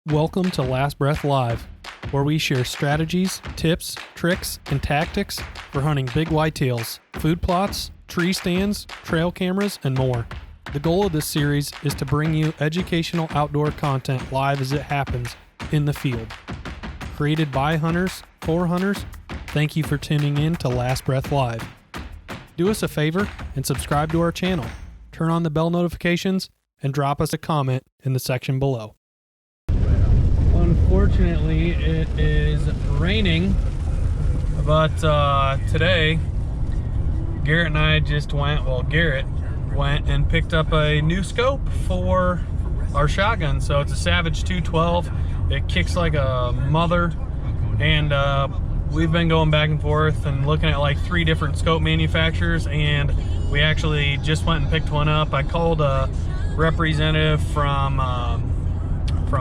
Welcome to Last Breath Live, where we share strategies, tips, tricks, and tactics for hunting big whitetails, food plots, tree stands, trail cameras, and more. The goal of this series is to bring you educational outdoor content live as it happens in the field. Created by hunters, for hunters, thank you for tuning in to Last Breath Live. Do us a favor and subscribe to our channel. Turn on the bell notifications and drop us a comment in the section below. Unfortunately, it is raining, but today Garrett and I just went, Garrett went and picked up a new scope for our shotgun. So it's a Savage 212. It kicks like a mother, and we've been going back and forth and looking at like 3 different scope manufacturers, and we actually just went and picked one up. I called a representative from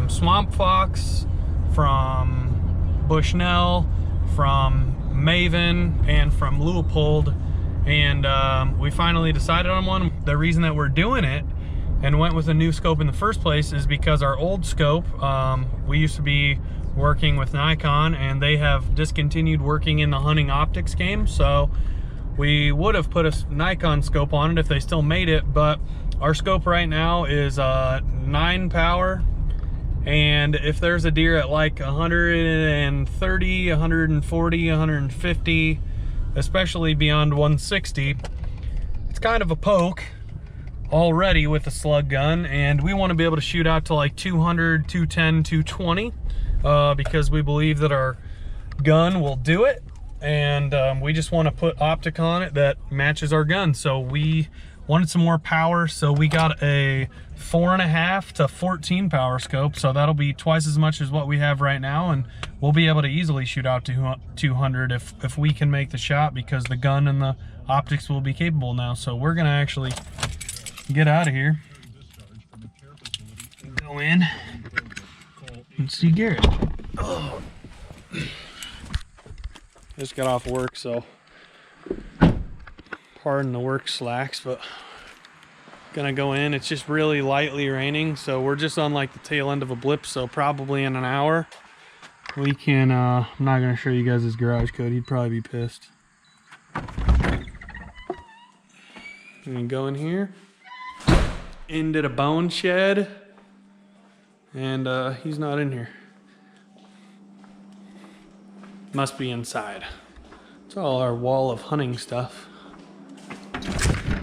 Swamp Fox, from Bushnell, from Maven, and from Leupold, and we finally decided on one. The reason that we're doing it and went with a new scope in the first place is because our old scope, we used to be working with Nikon, and they have discontinued working in the hunting optics game, so we would have put a Nikon scope on it if they still made it, but our scope right now is 9 power, and if there's a deer at like 130, 140, 150, especially beyond 160, it's kind of a poke already with the slug gun, and we want to be able to shoot out to like 200, 210, 220, because we believe that our gun will do it, and we just want to put optic on it that matches our gun. So we wanted some more power, so we got a 4.5 to 14 power scope, so that'll be twice as much as what we have right now, and we'll be able to easily shoot out to 200 if we can make the shot, because the gun and the optics will be capable now. So we're gonna actually get out of here, go in and see Garrett. Oh. Just got off work, so pardon the work slacks, but gonna go in. It's just really lightly raining, so we're just on like the tail end of a blip, so probably in an hour we can I'm not gonna show you guys his garage code, he'd probably be pissed. We can go in here into the bone shed, and he's not in here. Must be inside. It's all our wall of hunting stuff.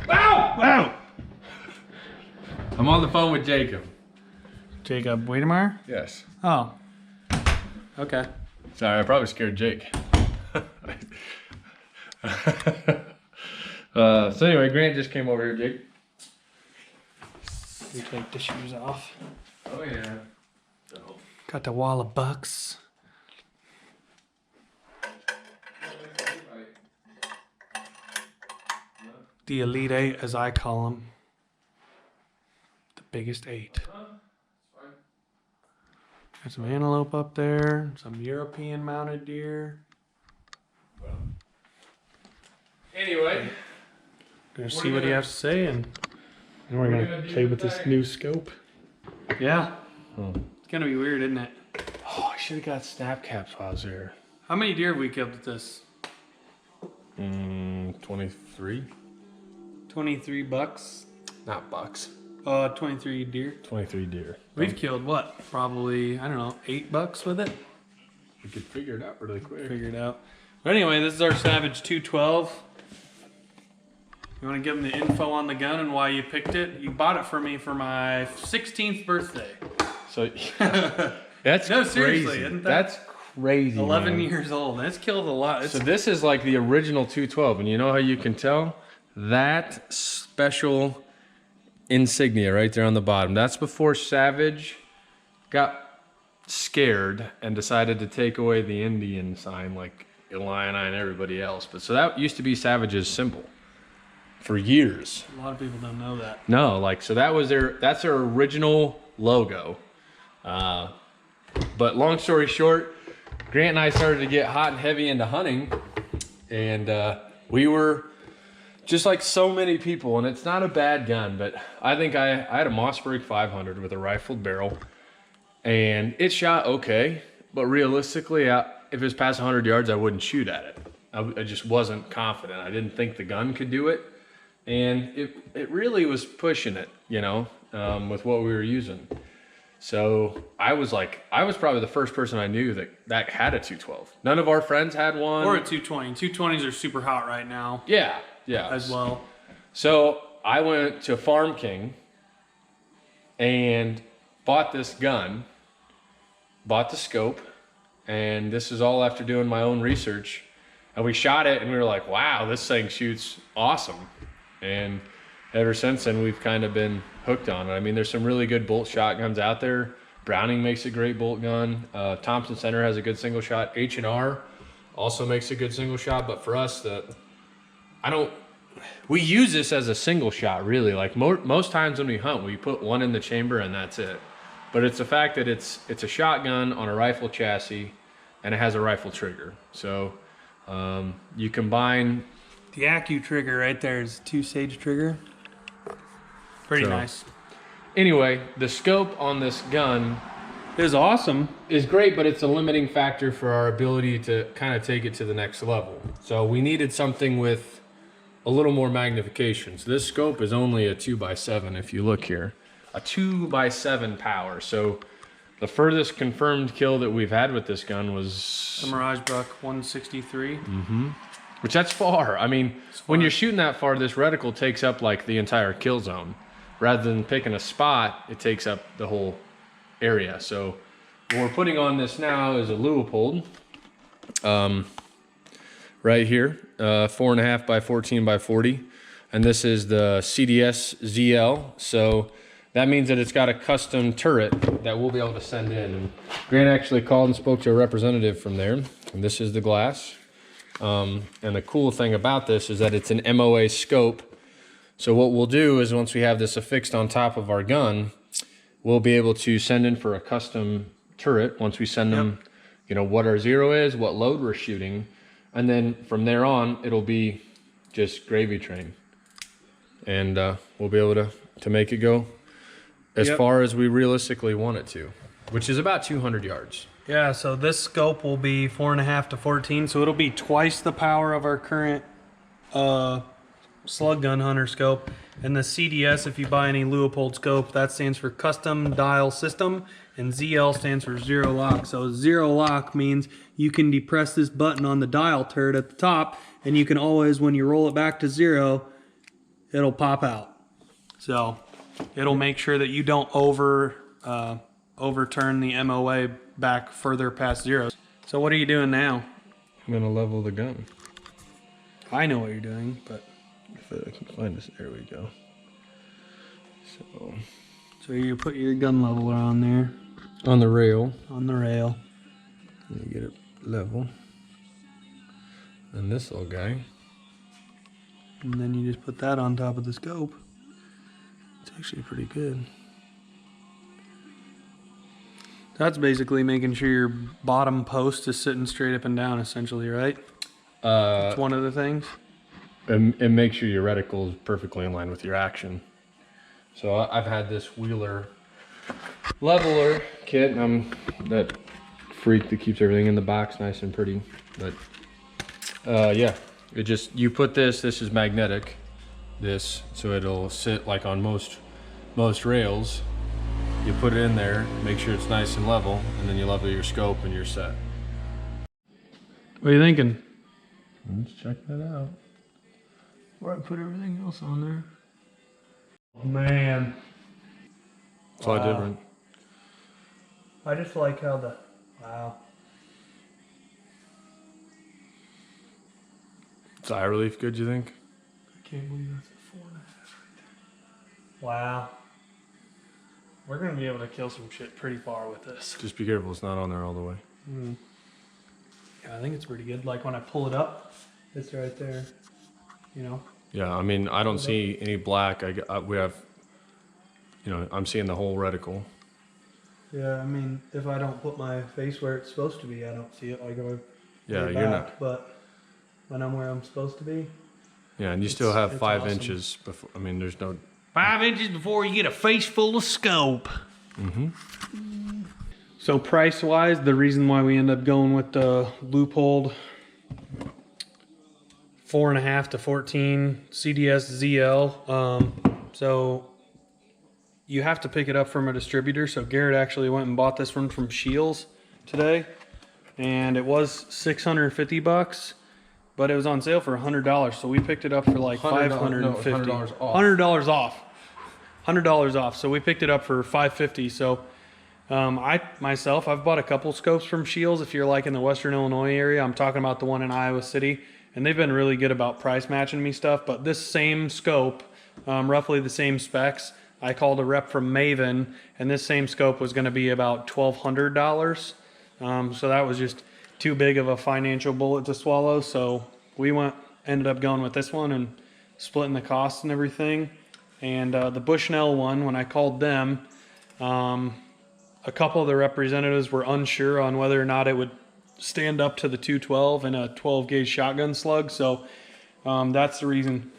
Wow! Wow! I'm on the phone with Jacob. Jacob Wiedemeyer? Yes. Oh. Okay. Sorry, I probably scared Jake. So anyway, Grant just came over here, Jake. We take the shoes off. Oh yeah. Got the wall of bucks. The Elite 8, as I call them. The biggest 8. Got some antelope up there, some European mounted deer. Anyway, Gonna see what he has to say, and we're gonna play with this new scope. Yeah. It's gonna be weird, isn't it? Oh, I should have got snap caps while I was there. How many deer have we killed with this? 23? 23 bucks? Not bucks. 23 deer. 23 deer. We've killed what? Probably, I don't know, 8 bucks with it? We could figure it out really quick. Figure it out. But anyway, this is our Savage 212. You want to give them the info on the gun and why you picked it? You bought it for me for my 16th birthday. So that's no, crazy. seriously, isn't that? That's crazy. 11 man. years old. That's killed a lot. So this is like the original 212, and you know how you can tell? That special insignia right there on the bottom. That's before Savage got scared and decided to take away the Indian sign like Illini and everybody else. But so that used to be Savage's symbol for years. A lot of people don't know that. No, like, so that's their original logo. But long story short, Grant and I started to get hot and heavy into hunting, and we were just like so many people, and it's not a bad gun, but I think I had a Mossberg 500 with a rifled barrel, And it shot okay, but realistically, if it was past 100 yards, I wouldn't shoot at it. I just wasn't confident. I didn't think the gun could do it. And it really was pushing it, you know, with what we were using. So I was probably the first person I knew that had a 212. None of our friends had one. Or a 220. 220s are super hot right now. Yeah. As well. So I went to Farm King and bought this gun, bought the scope, and this is all after doing my own research. And we shot it and we were like, wow, this thing shoots awesome. And ever since then, we've kind of been hooked on it. I mean, there's some really good bolt shotguns out there. Browning makes a great bolt gun. Thompson Center has a good single shot. H&R also makes a good single shot. But for us, we use this as a single shot, really. Like most times when we hunt, we put one in the chamber and that's it. But it's the fact that it's a shotgun on a rifle chassis and it has a rifle trigger. So you combine... The Accu trigger right there is 2-stage trigger. Pretty nice. Anyway, the scope on this gun is awesome. Is great, but it's a limiting factor for our ability to kind of take it to the next level. So we needed something with a little more magnification. So this scope is only a 2x7 if you look here. A 2x7 power. So the furthest confirmed kill that we've had with this gun was... The Mirage Buck 163. Mm-hmm. Which that's far. I mean, when you're shooting that far, this reticle takes up like the entire kill zone. Rather than picking a spot, it takes up the whole area. So what we're putting on this now is a Leupold. Right here, 4.5 by 14 by 40. And this is the CDS ZL. So that means that it's got a custom turret that we'll be able to send in. And Grant actually called and spoke to a representative from there. And this is the glass. And the cool thing about this is that it's an MOA scope. So what we'll do is once we have this affixed on top of our gun, we'll be able to send in for a custom turret once we send them, you know, what our zero is, what load we're shooting. And then from there on, it'll be just gravy train. And we'll be able to make it go as far as we realistically want it to, which is about 200 yards. Yeah, so this scope will be 4.5 to 14, so it'll be twice the power of our current Slug Gun Hunter scope. And the CDS, if you buy any Leupold scope, that stands for Custom Dial System, and ZL stands for Zero Lock. So Zero Lock means you can depress this button on the dial turret at the top, and you can always, when you roll it back to zero, it'll pop out. So it'll make sure that you don't overturn the MOA back further past zero. So what are you doing now? I'm gonna level the gun. I know what you're doing, but if I can find this, there we go. So you put your gun leveler on there. On the rail. On the rail. And you get it level. And this little guy. And then you just put that on top of the scope. It's actually pretty good. That's basically making sure your bottom post is sitting straight up and down, essentially, right? That's one of the things. And make sure your reticle is perfectly in line with your action. So I've had this Wheeler leveler kit, and I'm that freak that keeps everything in the box nice and pretty. But yeah, it just, you put this is magnetic, so it'll sit like on most rails. You put it in there, make sure it's nice and level, and then you level your scope and you're set. What are you thinking? Let's check that out. Where I put everything else on there. Oh, man. It's a lot different. I just like how wow. Is eye relief good, you think? I can't believe that's a 4.5 right there. Wow. We're going to be able to kill some shit pretty far with this. Just be careful, it's not on there all the way. Yeah, I think it's pretty good. Like when I pull it up, it's right there, you know? Yeah, I mean, I don't see any black. We have, you know, I'm seeing the whole reticle. Yeah, I mean, if I don't put my face where it's supposed to be, I don't see it. Like Yeah, you're not. But when I'm where I'm supposed to be. Yeah, and you still have 5 awesome. inches before. I mean, there's no. 5 inches before you get a face full of scope. So price-wise, the reason why we end up going with the loopholed 4.5 to 14 CDS ZL. So you have to pick it up from a distributor. So Garrett actually went and bought this one from Shields today, and it was 650 bucks, but it was on sale for $100. So we picked it up for like $550. $100 off. $100 off. $100 off. So we picked it up for $550. So I've bought a couple scopes from Shields. If you're like in the Western Illinois area, I'm talking about the one in Iowa City, and they've been really good about price matching me stuff. But this same scope, roughly the same specs, I called a rep from Maven, and this same scope was going to be about $1,200. So that was just too big of a financial bullet to swallow. So we ended up going with this one and splitting the costs and everything. And the Bushnell one, when I called them, a couple of the representatives were unsure on whether or not it would stand up to the 212 and a 12 gauge shotgun slug. So that's the reason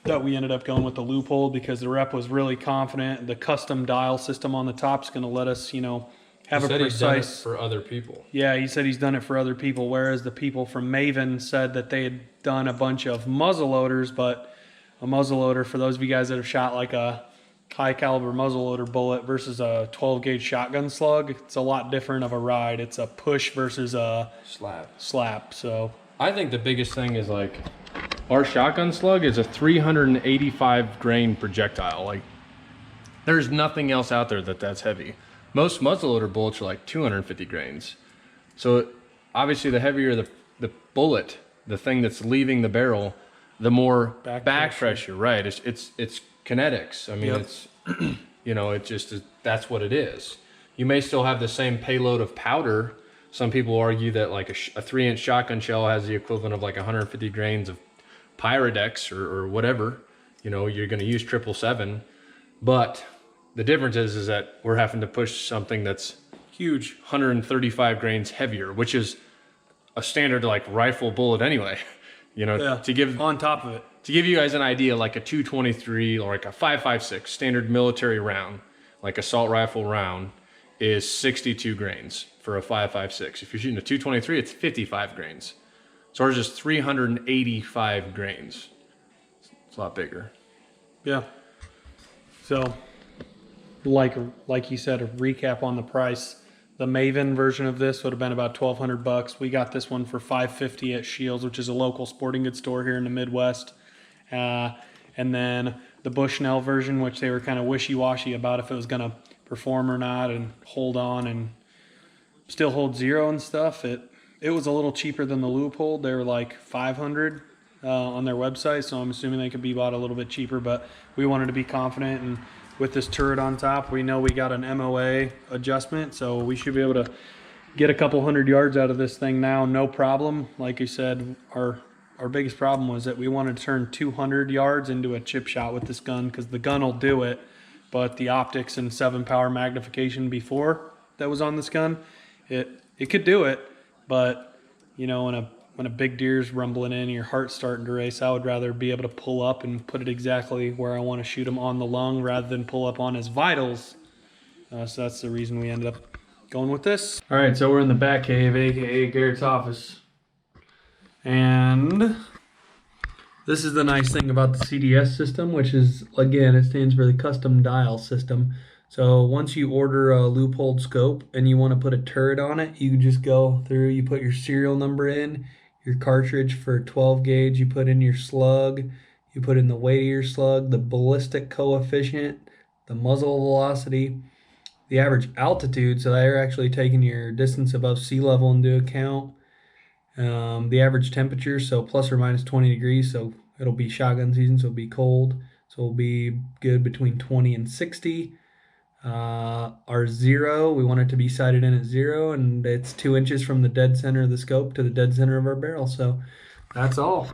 that we ended up going with the loophole, because the rep was really confident. The custom dial system on the top is going to let us, have a precise. He's done it for other people. Yeah, he said he's done it for other people, whereas the people from Maven said that they had done a bunch of muzzle loaders, but a muzzle loader, for those of you guys that have shot like a high caliber muzzle loader bullet versus a 12 gauge shotgun slug, it's a lot different of a ride. It's a push versus a slap. So I think the biggest thing is like our shotgun slug is a 385 grain projectile. Like there's nothing else out there that's heavy. Most muzzleloader bullets are like 250 grains. So obviously the heavier the bullet, the thing that's leaving the barrel, the more back pressure. Right? It's kinetics. I mean, yep. It's it just is, that's what it is. You may still have the same payload of powder. Some people argue that like a 3-inch shotgun shell has the equivalent of like 150 grains of Pyrodex or whatever. You're going to use 777, but the difference is that we're having to push something that's huge, 135 grains heavier, which is a standard like rifle bullet anyway. To give on top of it. To give you guys an idea, like a 223 or like a 5.56 standard military round, like assault rifle round, is 62 grains for a 5.56. If you're shooting a 223, it's 55 grains. So ours is 385 grains. It's a lot bigger. Yeah. So, like you said, a recap on the price. The Maven version of this would have been about $1,200. We got this one for $550 at Shields, which is a local sporting goods store here in the Midwest. And then the Bushnell version, which they were kind of wishy-washy about if it was going to perform or not and hold on and still hold zero and stuff. It was a little cheaper than the loophole. They were like $500 on their website, so I'm assuming they could be bought a little bit cheaper, but we wanted to be confident, and with this turret on top, we know we got an MOA adjustment, so we should be able to get a couple hundred yards out of this thing now, no problem. Like you said, our biggest problem was that we wanted to turn 200 yards into a chip shot with this gun, because the gun will do it, but the optics and 7-power magnification before that was on this gun, it could do it, but when a big deer's rumbling in, your heart's starting to race, I would rather be able to pull up and put it exactly where I want to shoot him on the lung rather than pull up on his vitals. So that's the reason we ended up going with this. All right, so we're in the back cave, aka Garrett's office. And this is the nice thing about the CDS system, which is, again, it stands for the custom dial system. So once you order a loophole scope and you want to put a turret on it, you just go through, you put your serial number in, your cartridge for 12 gauge, you put in your slug, you put in the weight of your slug, the ballistic coefficient, the muzzle velocity, the average altitude, so they're actually taking your distance above sea level into account, the average temperature, so plus or minus 20 degrees, so it'll be shotgun season, so it'll be cold, so it'll be good between 20 and 60. Our zero, we want it to be sighted in at 0, and it's 2 inches from the dead center of the scope to the dead center of our barrel. So that's all.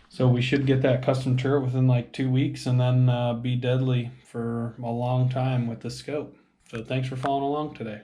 So we should get that custom turret within like 2 weeks, and then be deadly for a long time with the scope. So thanks for following along today.